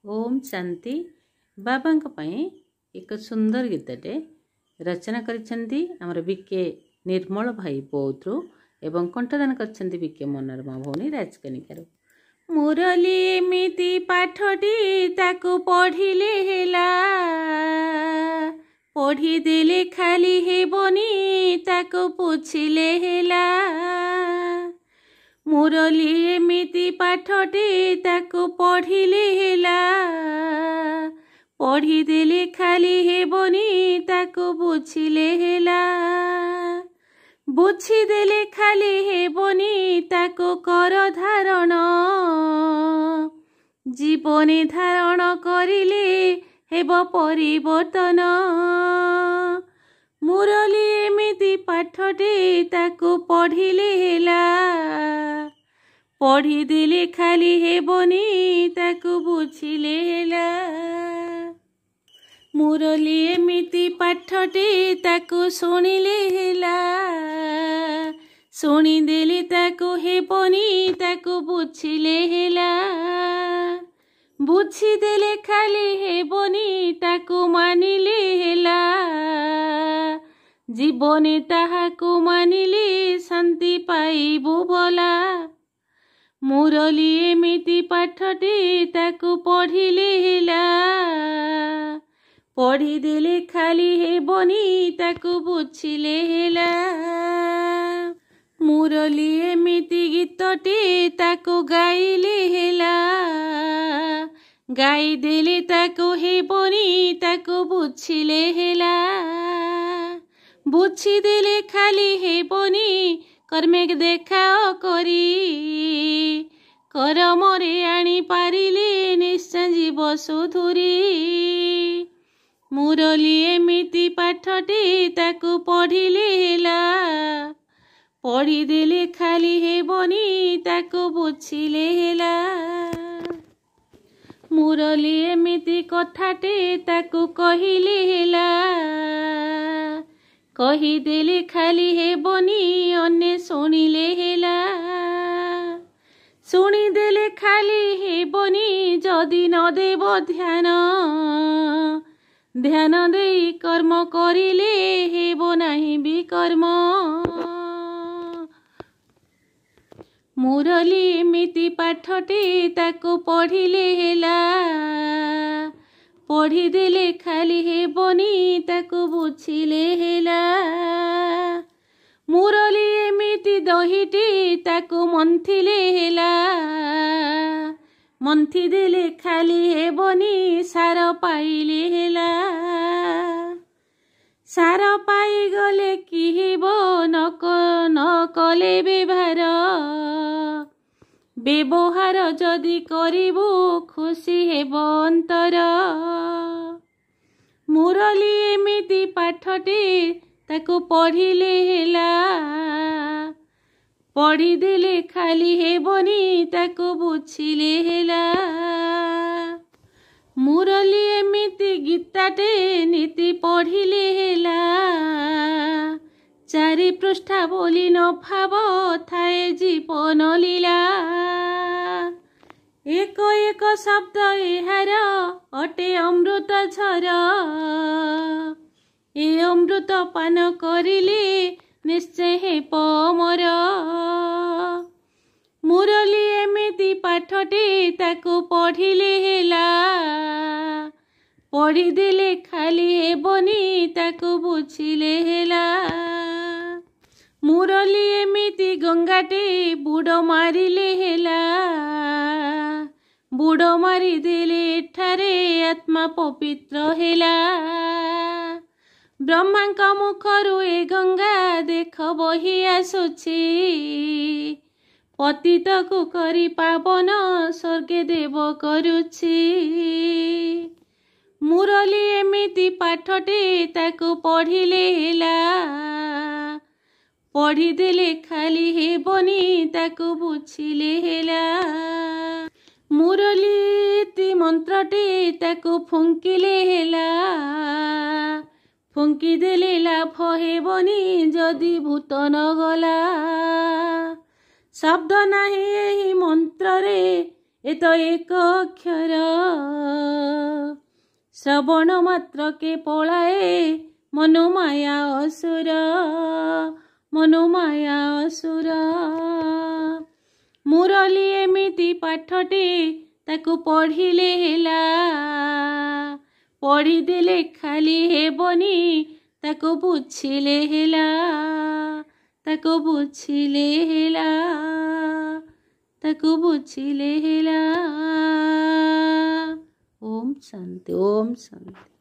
ओम शांति बाबा एक सुंदर गीतटे रचना करिसेंती हमर बीके निर्मल भाई बौद्धरू एवं कंठदान करछंती बीके मनोरमा भौनी राजकनिकार। मुरली एमिति पाठटी ताकू पढ़िले हेला, पढ़ी देले खाली हेबनी ताकू पूछिले हेला। मुरली एमिति पाठटी ताकू पढ़िले हेला, पढ़ी देले खाली हेबनी ताकू बुझिले हेला। बुझी देले खाली हेबनी ताकू कर धारण, जीवने धारण करिले हेब परिवर्तन। मुरली एमिति पाठटी ताकू पढ़िले हेला, पढ़ी देले खाली हेबनी ताकू बुझिले हेला। मुरली एमिति पाठटी ताकू शुणिले हेला, शुणी देले ताकू हेबनी ताकू बुझिले हेला। बुझी देले खाली हेबनी ताकू मानिले हेला, जीवने ताहाकू मानिले शांति पाइबु बोला। मुरली एमिति पाठटी ताकू पढ़िले हेला, पढ़ी देले खाली हेबनी ताकू बुझिले हेला। मुरली एमिति गीतटी ताकू गाइले हेला, गाई देले ताकू हेबनी ताकू बुझिले हेला। बुझी देले खाली हेबनी कर्मे देखाओ करी, करमरे आनी पारिले निश्चय जीव सुधुरी। मुरली एमिति पाठटी ताकू पढ़िले हेला, पढ़ी देले खाली हेबनी ताकू बुझिले हेला। मुरली एमिति कथाटे ताकू कहिले हेला, कही देले खाली हेबनी अन्य शुणिले हेला। शुणी देले खाली हेबनी जदि न देव ध्यान, ध्यान देई कर्म करिले हेब नाही विकर्म। मुरली एमिति पाठटी ताकू पढ़िले हेला, पढ़ी देले खाली हेबनी ताकू बुझिले हेला। मुरली एमिति दहीटी ताकू मंथिले हेला, मंथि देले खाली हेबनी सार पाइले हेला। सार पाई गले कि हेब न कले व्यवहार, व्यवहार जदि करिबु खुशी हेब अंतर। मुरली एमिति पाठटी ताकू पढ़िले हेला, पढ़ी देले खाली हेबनी ताकू बुझिले हेला। मुरली एमिति गीताटे नीति पढ़िले हेला, चारि पृष्ठा बोली न भाव थाए जीवन लीला। एक एक शब्द एहार अटे अमृत झर, ए अमृत पान करिले निश्चय हेब अमर। मुरली एमिति पाठटी ताकू पढ़िले हेला, पढ़ी देले खाली हेबनी ताकू बुझिले हेला। मुरली एमिति गंगाटे बुड़ मारिले हेला, बुड़ मारी देले एठारे आत्मा पवित्र हेला। ब्रह्मांक मुखरू ए गंगा देख बही आसुछि, पतित को करी पावन स्वर्गे देव करुछि। मुरली एमिति पाठटी ताकू पढ़िले हेला, पढ़ी देले खाली हेबनी ताकू बुझिले हेला। मुरली मंत्रटी ताकू फुंकिले हेला, फुंकी देले लाभ हेबनी जदि भूत न गला। शब्द नाही एही मंत्र रे ए तो एक अक्षर, श्रवण मात्र के पलाए मनोमाया असुर मनोमाया असुर मुरली एमिति पाठटे ताकू पढ़िले हेला पढ़ीदेले खाली हेबनी ताकू बुझिले हेला ताकू बुझिले हेला ताकू बुझिले हेला। ओम शांति ओम शांति।